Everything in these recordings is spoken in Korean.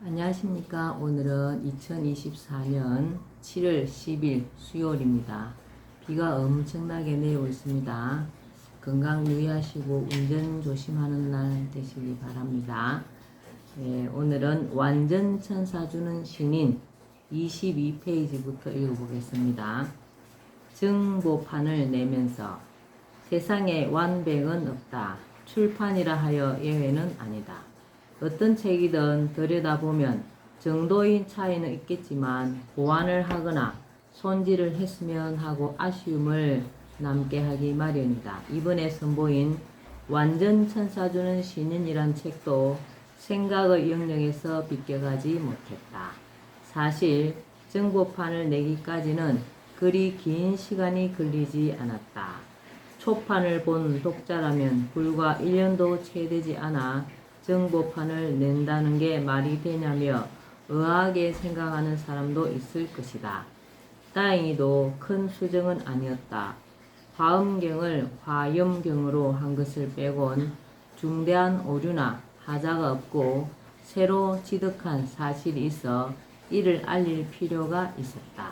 안녕하십니까. 오늘은 2024년 7월 10일 수요일입니다. 비가 엄청나게 내리고 있습니다. 건강 유의하시고 운전 조심하는 날 되시기 바랍니다. 오늘은 완전 천사 주는 신인 22페이지부터 읽어보겠습니다. 정보판을 내면서 세상에 완벽은 없다. 출판이라 하여 예외는 아니다. 어떤 책이든 들여다보면 정도의 차이는 있겠지만 보완을 하거나 손질을 했으면 하고 아쉬움을 남게 하기 마련이다. 이번에 선보인 완전 천사 주는 신인이란 책도 생각의 영역에서 비껴가지 못했다. 사실 정보판을 내기까지는 그리 긴 시간이 걸리지 않았다. 초판을 본 독자라면 불과 1년도 채 되지 않아 정보판을 낸다는 게 말이 되냐며 의아하게 생각하는 사람도 있을 것이다. 다행히도 큰 수정은 아니었다. 화엄경을 화염경으로 한 것을 빼곤 중대한 오류나 하자가 없고 새로 지득한 사실이 있어 이를 알릴 필요가 있었다.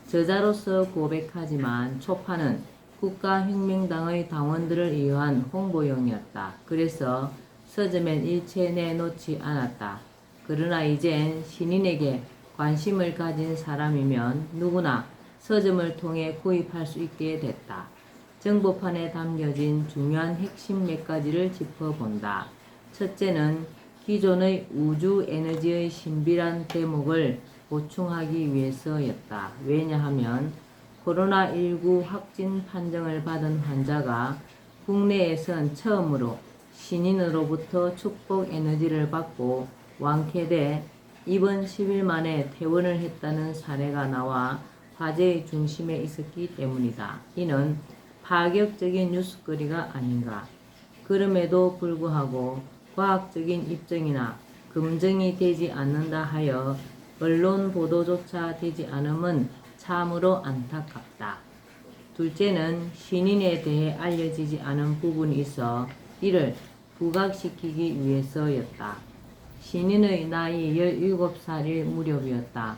저자로서 고백하지만 초판은 국가혁명당의 당원들을 위한 홍보용이었다. 그래서 서점엔 일체 내놓지 않았다. 그러나 이젠 신인에게 관심을 가진 사람이면 누구나 서점을 통해 구입할 수 있게 됐다. 정보판에 담겨진 중요한 핵심 몇 가지를 짚어본다. 첫째는 기존의 우주 에너지의 신비란 대목을 보충하기 위해서였다. 왜냐하면 코로나19 확진 판정을 받은 환자가 국내에선 처음으로 신인으로부터 축복 에너지를 받고 완쾌돼 이번 10일 만에 퇴원을 했다는 사례가 나와 화제의 중심에 있었기 때문이다. 이는 파격적인 뉴스거리가 아닌가. 그럼에도 불구하고 과학적인 입증이나 검증이 되지 않는다 하여 언론 보도조차 되지 않음은 참으로 안타깝다. 둘째는 신인에 대해 알려지지 않은 부분이 있어 이를 부각시키기 위해서였다. 신인의 나이 17살일 무렵이었다.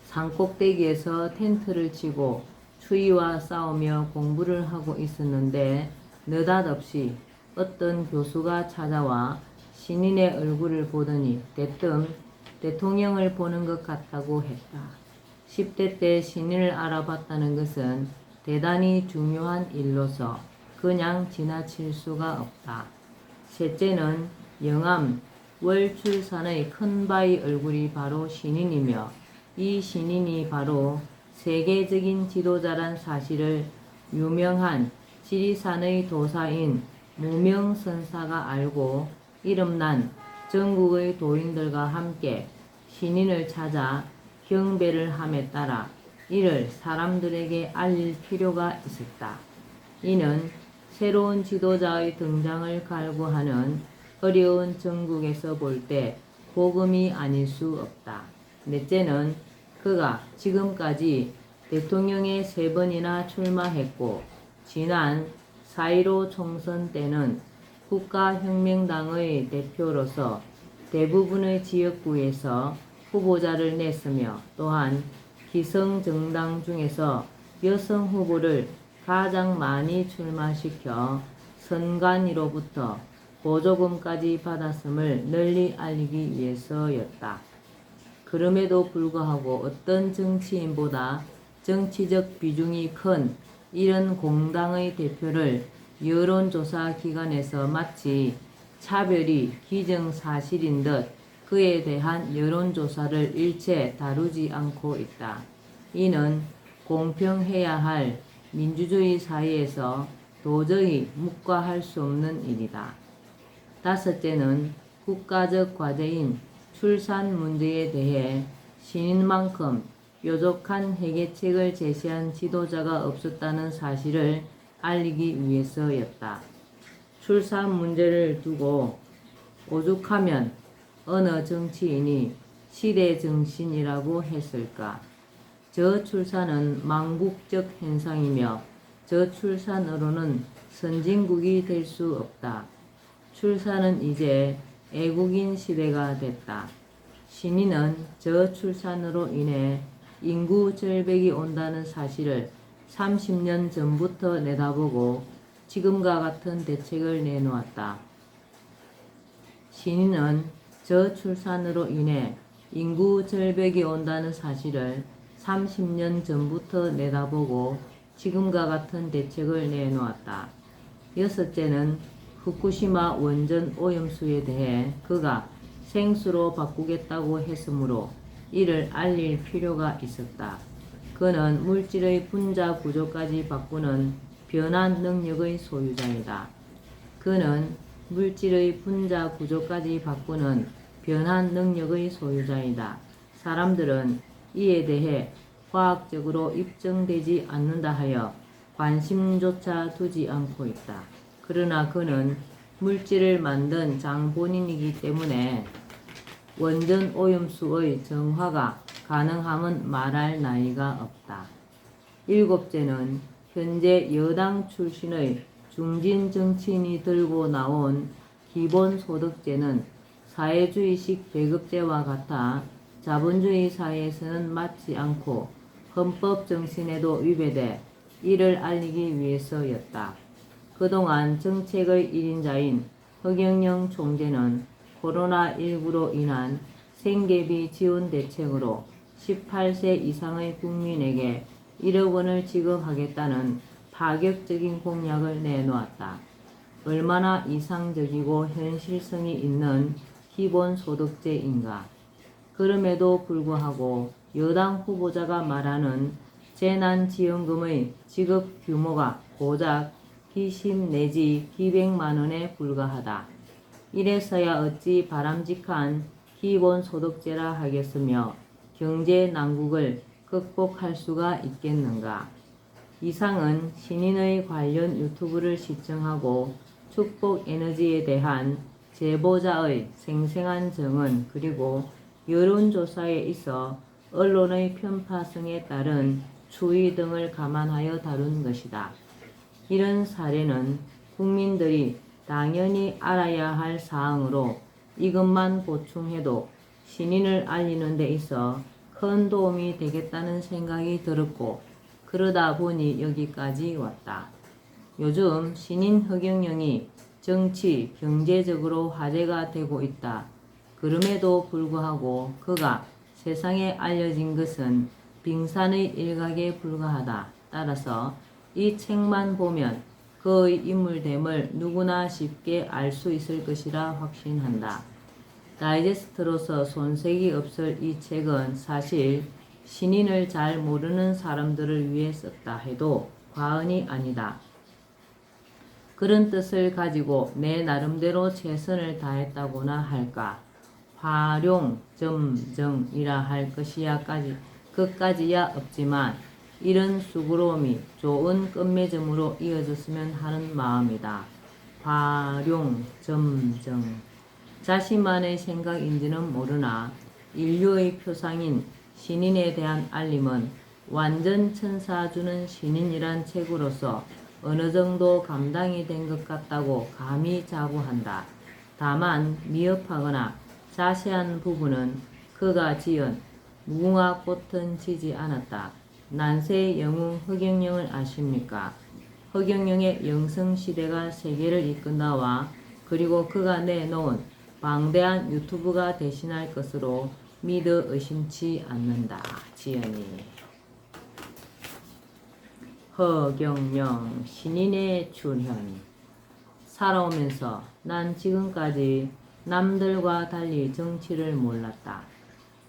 산꼭대기에서 텐트를 치고 추위와 싸우며 공부를 하고 있었는데 느닷없이 어떤 교수가 찾아와 신인의 얼굴을 보더니 대뜸 대통령을 보는 것 같다고 했다. 10대 때 신인을 알아봤다는 것은 대단히 중요한 일로서 그냥 지나칠 수가 없다. 셋째는 영암 월출산의 큰바위 얼굴이 바로 신인이며 이 신인이 바로 세계적인 지도자란 사실을 유명한 지리산의 도사인 무명선사가 알고 이름난 전국의 도인들과 함께 신인을 찾아 경배를 함에 따라 이를 사람들에게 알릴 필요가 있었다. 이는 새로운 지도자의 등장을 갈구하는 어려운 전국에서 볼 때 복음이 아닐 수 없다. 넷째는 그가 지금까지 대통령에 3번이나 출마했고 지난 4.15 총선 때는 국가혁명당의 대표로서 대부분의 지역구에서 후보자를 냈으며 또한 기성정당 중에서 여성 후보를 가장 많이 출마시켜 선관위로부터 보조금까지 받았음을 널리 알리기 위해서였다. 그럼에도 불구하고 어떤 정치인보다 정치적 비중이 큰 이런 공당의 대표를 여론조사 기관에서 마치 차별이 기정사실인 듯 그에 대한 여론조사를 일체 다루지 않고 있다. 이는 공평해야 할 민주주의 사회에서 도저히 묵과할 수 없는 일이다. 다섯째는 국가적 과제인 출산 문제에 대해 신인만큼 뾰족한 해결책을 제시한 지도자가 없었다는 사실을 알리기 위해서였다. 출산 문제를 두고 오죽하면 어느 정치인이 시대정신이라고 했을까. 저출산은 망국적 현상이며 저출산으로는 선진국이 될 수 없다. 출산은 이제 애국인 시대가 됐다. 신인은 저출산으로 인해 인구 절벽이 온다는 사실을 30년 전부터 내다보고 지금과 같은 대책을 내놓았다. 신인은 저출산으로 인해 인구 절벽이 온다는 사실을 30년 전부터 내다보고 지금과 같은 대책을 내놓았다. 여섯째는 후쿠시마 원전 오염수에 대해 그가 생수로 바꾸겠다고 했으므로 이를 알릴 필요가 있었다. 그는 물질의 분자 구조까지 바꾸는 변환 능력의 소유자이다. 그는 물질의 분자 구조까지 바꾸는 변환 능력의 소유자이다. 사람들은 이에 대해 과학적으로 입증되지 않는다 하여 관심조차 두지 않고 있다. 그러나 그는 물질을 만든 장본인이기 때문에 원전 오염수의 정화가 가능함은 말할 나위가 없다. 일곱째는 현재 여당 출신의 중진 정치인이 들고 나온 기본소득제는 사회주의식 배급제와 같아 자본주의 사회에서는 맞지 않고 헌법 정신에도 위배돼 이를 알리기 위해서였다. 그동안 정책의 1인자인 허경영 총재는 코로나19로 인한 생계비 지원 대책으로 18세 이상의 국민에게 1억 원을 지급하겠다는 파격적인 공약을 내놓았다. 얼마나 이상적이고 현실성이 있는 기본소득제인가. 그럼에도 불구하고 여당 후보자가 말하는 재난지원금의 지급 규모가 고작 기십 내지 기백만 원에 불과하다. 이래서야 어찌 바람직한 기본소득제라 하겠으며 경제 난국을 극복할 수가 있겠는가. 이상은 신인의 관련 유튜브를 시청하고 축복에너지에 대한 제보자의 생생한 증언 그리고 여론조사에 있어 언론의 편파성에 따른 추이 등을 감안하여 다룬 것이다. 이런 사례는 국민들이 당연히 알아야 할 사항으로 이것만 보충해도 신인을 알리는 데 있어 큰 도움이 되겠다는 생각이 들었고 그러다 보니 여기까지 왔다. 요즘 신인 허경영이 정치, 경제적으로 화제가 되고 있다. 그럼에도 불구하고 그가 세상에 알려진 것은 빙산의 일각에 불과하다. 따라서 이 책만 보면 그의 인물됨을 누구나 쉽게 알 수 있을 것이라 확신한다. 다이제스트로서 손색이 없을 이 책은 사실 신인을 잘 모르는 사람들을 위해 썼다 해도 과언이 아니다. 그런 뜻을 가지고 내 나름대로 최선을 다했다고나 할까. 활용점정이라 할 것까지야 없지만 이런 수고로움이 좋은 끝맺음으로 이어졌으면 하는 마음이다. 활용점정. 자신만의 생각인지는 모르나 인류의 표상인 신인에 대한 알림은 완전 천사주는 신인이란 책으로서 어느 정도 감당이 된 것 같다고 감히 자부한다. 다만 미흡하거나 자세한 부분은 그가 지은 무궁화꽃은 지지 않았다. 난세의 영웅 허경영을 아십니까? 허경영의 영성시대가 세계를 이끈다와 그리고 그가 내놓은 방대한 유튜브가 대신할 것으로 믿어 의심치 않는다. 지연이. 허경영 신인의 출현. 살아오면서 난 지금까지 남들과 달리 정치를 몰랐다.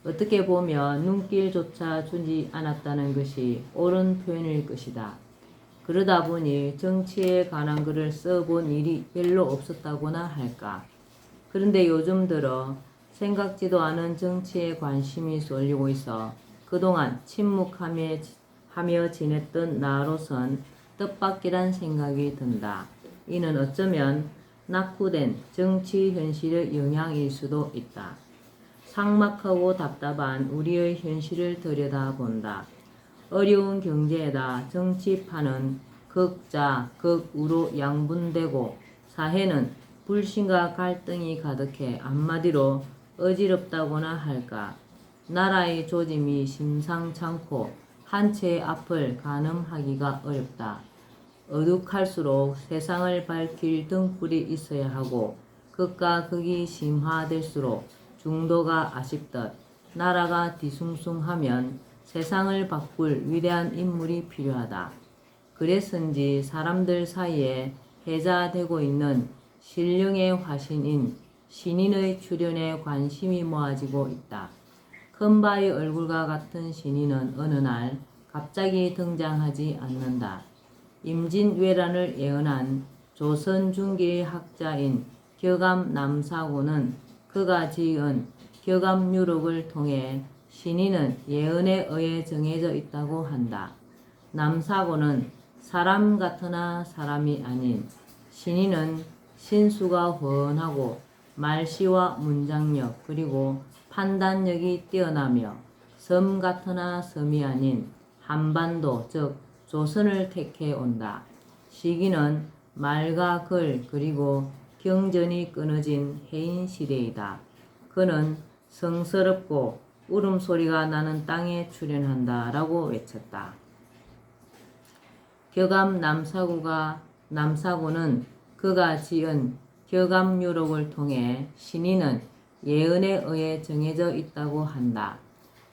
어떻게 보면 눈길조차 주지 않았다는 것이 옳은 표현일 것이다. 그러다 보니 정치에 관한 글을 써본 일이 별로 없었다고나 할까. 그런데 요즘 들어 생각지도 않은 정치에 관심이 쏠리고 있어 그동안 침묵하며 지냈던 나로선 뜻밖이란 생각이 든다. 이는 어쩌면 낙후된 정치 현실의 영향일 수도 있다. 삭막하고 답답한 우리의 현실을 들여다본다. 어려운 경제에다 정치판은 극자, 극우로 양분되고 사회는 불신과 갈등이 가득해 한마디로 어지럽다고나 할까. 나라의 조짐이 심상찮고 한 채의 앞을 가늠하기가 어렵다. 어둑할수록 세상을 밝힐 등불이 있어야 하고 극과 극이 심화될수록 중도가 아쉽듯 나라가 뒤숭숭하면 세상을 바꿀 위대한 인물이 필요하다. 그래서인지 사람들 사이에 회자되고 있는 신령의 화신인 신인의 출현에 관심이 모아지고 있다. 큰바의 얼굴과 같은 신인은 어느 날 갑자기 등장하지 않는다. 임진왜란을 예언한 조선 중기의 학자인 격암 남사고는 그가 지은 격암유록을 통해 신인은 예언에 의해 정해져 있다고 한다. 남사고는 사람 같으나 사람이 아닌 신인은 신수가 훤하고 말씨와 문장력 그리고 판단력이 뛰어나며 섬 같으나 섬이 아닌 한반도 즉 조선을 택해 온다. 시기는 말과 글 그리고 경전이 끊어진 해인 시대이다. 그는 성스럽고 울음소리가 나는 땅에 출현한다 라고 외쳤다. 격암 남사고는 그가 지은 격암유록을 통해 신인은 예언에 의해 정해져 있다고 한다.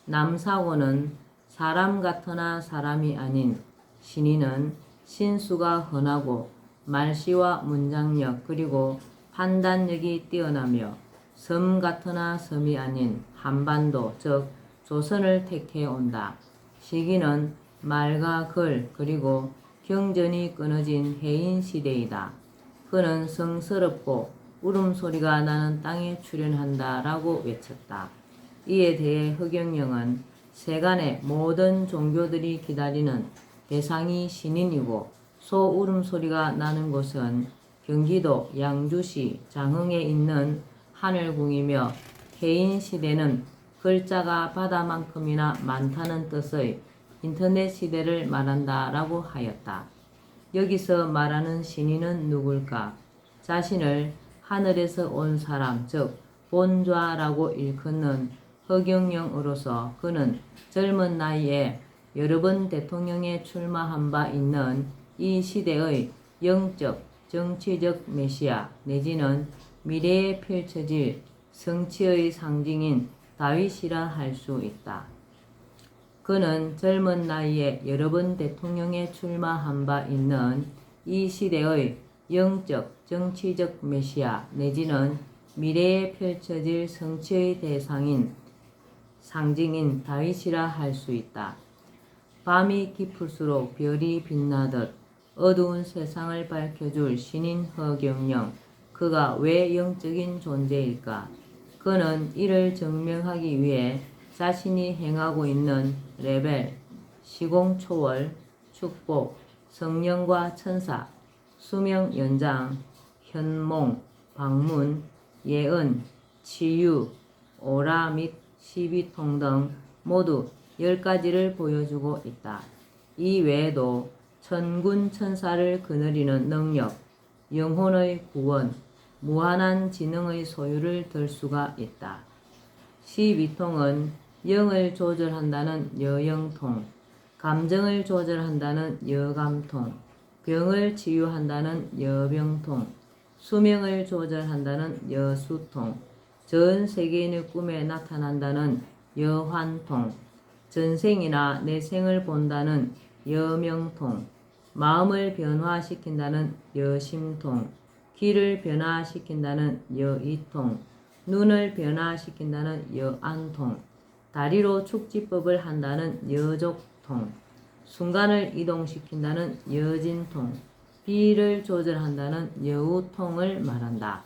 남사고는 사람 같으나 사람이 아닌 신인은 신수가 훤하고 말씨와 문장력 그리고 판단력이 뛰어나며 섬 같으나 섬이 아닌 한반도 즉 조선을 택해 온다. 시기는 말과 글 그리고 경전이 끊어진 해인 시대이다. 그는 성스럽고 울음소리가 나는 땅에 출현한다 라고 외쳤다. 이에 대해 허경영은 세간의 모든 종교들이 기다리는 대상이 신인이고 소울음소리가 나는 곳은 경기도 양주시 장흥에 있는 하늘궁이며 해인 시대는 글자가 바다만큼이나 많다는 뜻의 인터넷 시대를 말한다 라고 하였다. 여기서 말하는 신인은 누굴까? 자신을 하늘에서 온 사람 즉 본좌라고 일컫는 허경영으로서 그는 젊은 나이에 여러 번 대통령에 출마한 바 있는 이 시대의 영적, 정치적 메시아 내지는 미래에 펼쳐질 성취의 상징인 다윗이라 할 수 있다. 그는 젊은 나이에 여러 번 대통령에 출마한 바 있는 이 시대의 영적, 정치적 메시아 내지는 미래에 펼쳐질 성취의 상징인 다윗이라 할 수 있다. 밤이 깊을수록 별이 빛나듯 어두운 세상을 밝혀줄 신인 허경영. 그가 왜 영적인 존재일까? 그는 이를 증명하기 위해 자신이 행하고 있는 레벨, 시공초월, 축복, 성령과 천사, 수명 연장, 현몽, 방문, 예언, 치유, 오라 및 시비통 등 모두 10가지를 보여주고 있다. 이 외에도 천군 천사를 거느리는 능력, 영혼의 구원, 무한한 지능의 소유를 들 수가 있다. 시비통은 영을 조절한다는 여영통, 감정을 조절한다는 여감통, 병을 치유한다는 여병통, 수명을 조절한다는 여수통, 전 세계인의 꿈에 나타난다는 여환통, 전생이나 내생을 본다는 여명통, 마음을 변화시킨다는 여심통, 귀를 변화시킨다는 여이통, 눈을 변화시킨다는 여안통, 다리로 축지법을 한다는 여족통, 순간을 이동시킨다는 여진통, 비를 조절한다는 여우통을 말한다.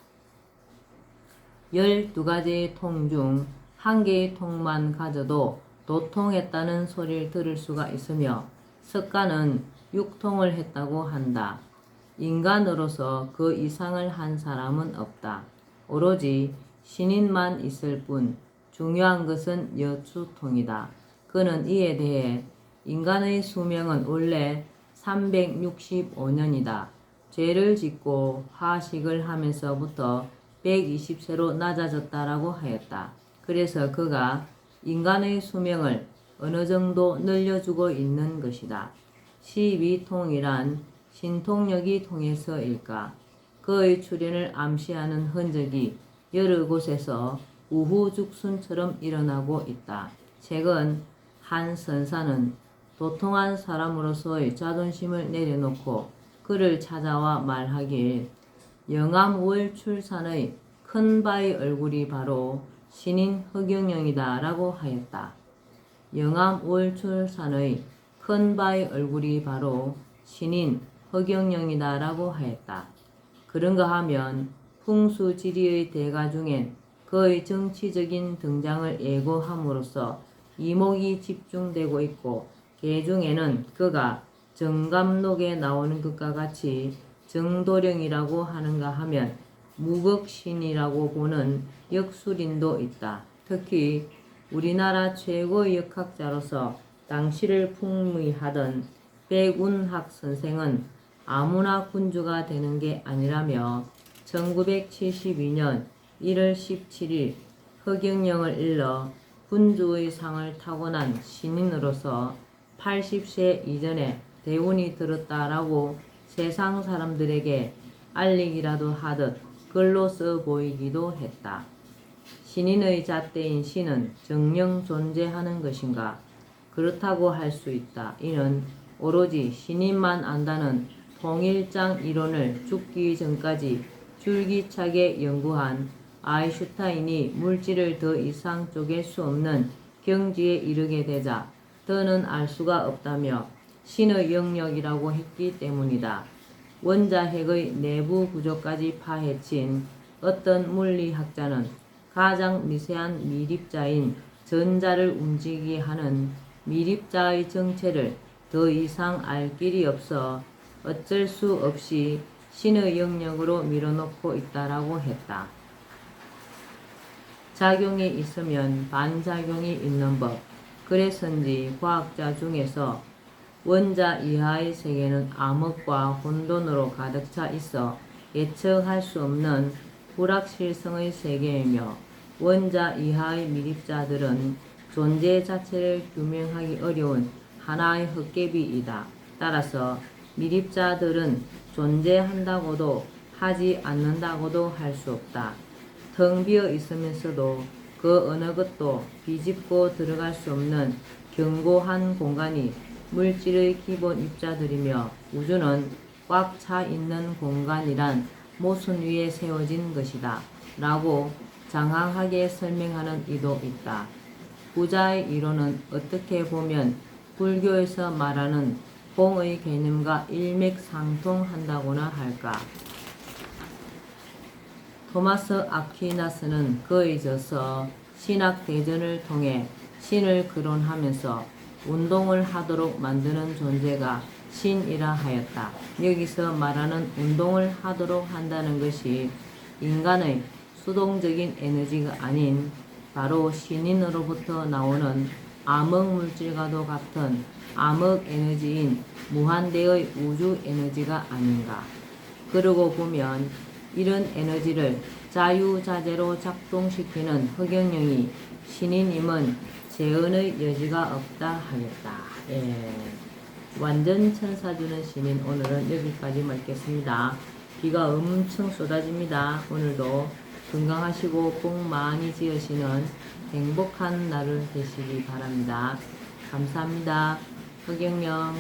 12가지의 통 중 한 개의 통만 가져도 도통했다는 소리를 들을 수가 있으며 석가는 6통을 했다고 한다. 인간으로서 그 이상을 한 사람은 없다. 오로지 신인만 있을 뿐 중요한 것은 여추통이다. 그는 이에 대해 인간의 수명은 원래 365년이다. 죄를 짓고 화식을 하면서부터 120세로 낮아졌다라고 하였다. 그래서 그가 인간의 수명을 어느 정도 늘려주고 있는 것이다. 12통이란 신통력이 통해서일까? 그의 출현을 암시하는 흔적이 여러 곳에서 우후죽순처럼 일어나고 있다. 최근 한 선사는 도통한 사람으로서의 자존심을 내려놓고 그를 찾아와 말하길 영암월 출산의 큰 바의 얼굴이 바로 신인 허경영이다 라고 하였다. 영암월 출산의 큰 바의 얼굴이 바로 신인 허경영이다 라고 하였다. 그런가 하면 풍수지리의 대가 중엔 그의 정치적인 등장을 예고함으로써 이목이 집중되고 있고 개 중에는 그가 정감록에 나오는 것과 같이 정도령이라고 하는가 하면 무극신이라고 보는 역술인도 있다. 특히 우리나라 최고의 역학자로서 당시를 풍미하던 백운학 선생은 아무나 군주가 되는 게 아니라며 1972년 1월 17일 허경영을 일러 군주의 상을 타고난 신인으로서 80세 이전에 대운이 들었다라고 세상 사람들에게 알리기라도 하듯 글로 써 보이기도 했다. 신인의 잣대인 신은 정령 존재하는 것인가? 그렇다고 할 수 있다. 이는 오로지 신인만 안다는 통일장 이론을 죽기 전까지 줄기차게 연구한 아인슈타인이 물질을 더 이상 쪼갤 수 없는 경지에 이르게 되자 더는 알 수가 없다며 신의 영역이라고 했기 때문이다. 원자핵의 내부 구조까지 파헤친 어떤 물리학자는 가장 미세한 미립자인 전자를 움직이게 하는 미립자의 정체를 더 이상 알 길이 없어 어쩔 수 없이 신의 영역으로 밀어넣고 있다라고 했다. 작용이 있으면 반작용이 있는 법. 그래서인지 과학자 중에서 원자 이하의 세계는 암흑과 혼돈으로 가득 차 있어 예측할 수 없는 불확실성의 세계이며 원자 이하의 미립자들은 존재 자체를 규명하기 어려운 하나의 헛개비이다. 따라서 미립자들은 존재한다고도 하지 않는다고도 할 수 없다. 텅 비어 있으면서도 그 어느 것도 비집고 들어갈 수 없는 견고한 공간이 물질의 기본 입자들이며 우주는 꽉 차 있는 공간이란 모순 위에 세워진 것이다. 라고 장황하게 설명하는 이도 있다. 부자의 이론은 어떻게 보면 불교에서 말하는 공의 개념과 일맥상통한다고나 할까. 토마스 아퀴나스는 그의 저서 신학대전을 통해 신을 거론하면서 운동을 하도록 만드는 존재가 신이라 하였다. 여기서 말하는 운동을 하도록 한다는 것이 인간의 수동적인 에너지가 아닌 바로 신인으로부터 나오는 암흑물질과도 같은 암흑에너지인 무한대의 우주 에너지가 아닌가. 그러고 보면 이런 에너지를 자유자재로 작동시키는 허경영이 신인임은 재언의 여지가 없다 하겠다. 완전 천사주는 신인, 오늘은 여기까지 말겠습니다. 비가 엄청 쏟아집니다. 오늘도 건강하시고 복 많이 지으시는 행복한 날을 되시기 바랍니다. 감사합니다. 허경영.